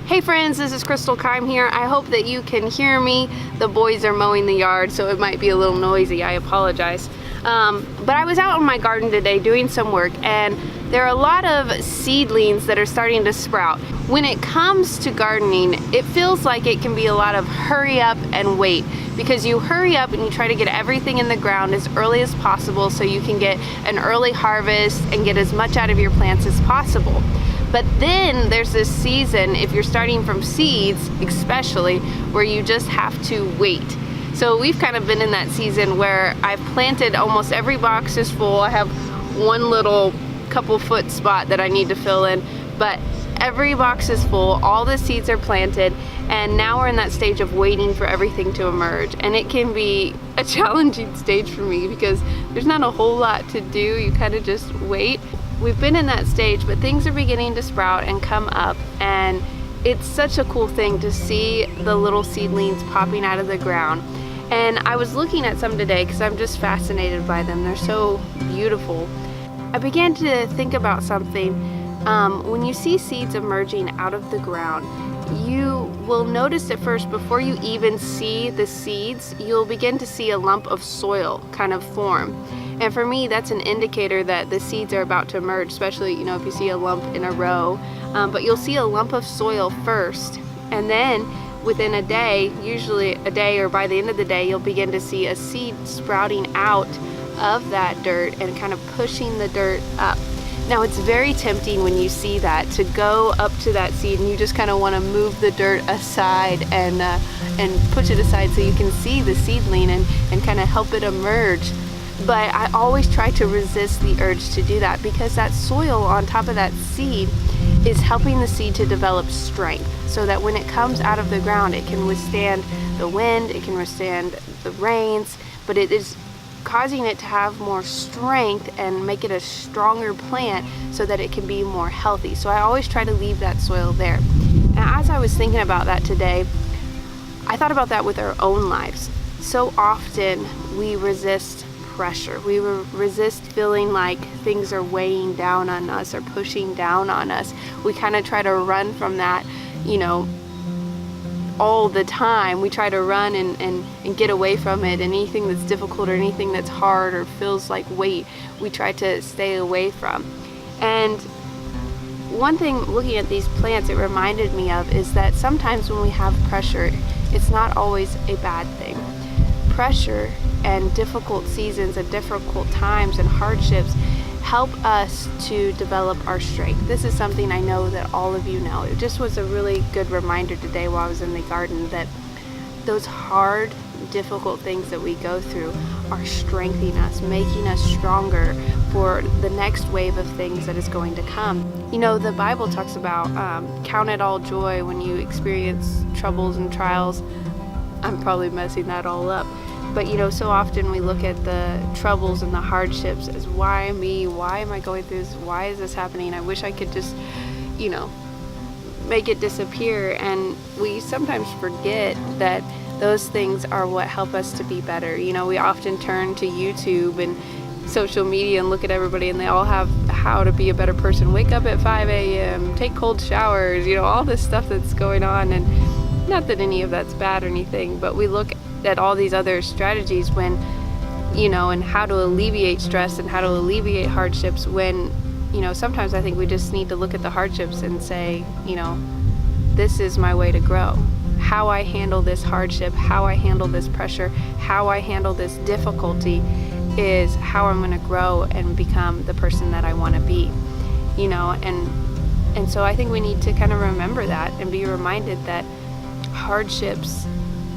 Hey friends, this is Keim here. I hope that you can hear me. The boys are mowing the yard, so it might be a little noisy. I apologize. But I was out in my garden today doing some work, and there are a lot of seedlings that are starting to sprout. When it comes to gardening, it feels like it can be a lot of hurry up and wait, because you hurry up and you try to get everything in the ground as early as possible so you can get an early harvest and get as much out of your plants as possible. But then there's this season, if you're starting from seeds especially, where you just have to wait. So we've kind of been in that season where I've planted almost every box is full. I have one little couple foot spot that I need to fill in, but every box is full, all the seeds are planted, and now we're in that stage of waiting for everything to emerge. And it can be a challenging stage for me because there's not a whole lot to do. You kind of just wait. We've been in that stage, but things are beginning to sprout and come up, and it's such a cool thing to see the little seedlings popping out of the ground. And I was looking at some today because I'm just fascinated by them. They're so beautiful. I began to think about something. When you see seeds emerging out of the ground, you will notice at first, before you even see the seeds, you'll begin to see a lump of soil kind of form. And for me, that's an indicator that the seeds are about to emerge, especially, if you see a lump in a row. But you'll see a lump of soil first, and then within a day, usually a day or by the end of the day, you'll begin to see a seed sprouting out of that dirt and kind of pushing the dirt up. Now, it's very tempting when you see that to go up to that seed and you just kind of want to move the dirt aside and push it aside so you can see the seedling and kind of help it emerge. But I always try to resist the urge to do that, because that soil on top of that seed is helping the seed to develop strength, so that when it comes out of the ground, it can withstand the wind, it can withstand the rains, but it is causing it to have more strength and make it a stronger plant so that it can be more healthy. So I always try to leave that soil there. And as I was thinking about that today, I thought about that with our own lives. So often we resist pressure. We resist feeling like things are weighing down on us or pushing down on us. We kind of try to run from that, all the time. We try to run and get away from it. Anything that's difficult or anything that's hard or feels like weight, we try to stay away from. And one thing, looking at these plants, it reminded me of is that sometimes when we have pressure, it's not always a bad thing. Pressure and difficult seasons and difficult times and hardships help us to develop our strength. This is something I know that all of you know. It just was a really good reminder today while I was in the garden that those hard, difficult things that we go through are strengthening us, making us stronger for the next wave of things that is going to come. The Bible talks about count it all joy when you experience troubles and trials. I'm probably messing that all up. But so often we look at the troubles and the hardships as, why me? Why am I going through this? Why is this happening? I wish I could just, make it disappear. And we sometimes forget that those things are what help us to be better. We often turn to YouTube and social media and look at everybody, and they all have how to be a better person. Wake up at 5 a.m., take cold showers, all this stuff that's going on. And not that any of that's bad or anything, but we look at all these other strategies when, and how to alleviate stress and how to alleviate hardships when, sometimes I think we just need to look at the hardships and say, this is my way to grow. How I handle this hardship, how I handle this pressure, how I handle this difficulty is how I'm going to grow and become the person that I want to be, and so I think we need to kind of remember that and be reminded that hardships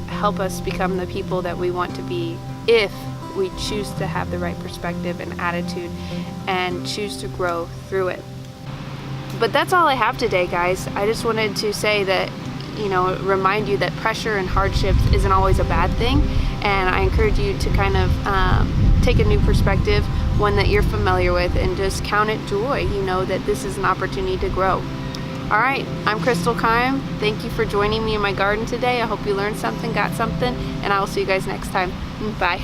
help us become the people that we want to be if we choose to have the right perspective and attitude and choose to grow through it. But that's all I have today, guys. I just wanted to say that, remind you that pressure and hardships isn't always a bad thing, and I encourage you to kind of take a new perspective, one that you're familiar with, and just count it joy. That this is an opportunity to grow. All right, I'm Keim. Thank you for joining me in my garden today. I hope you learned something, got something, and I will see you guys next time. Bye.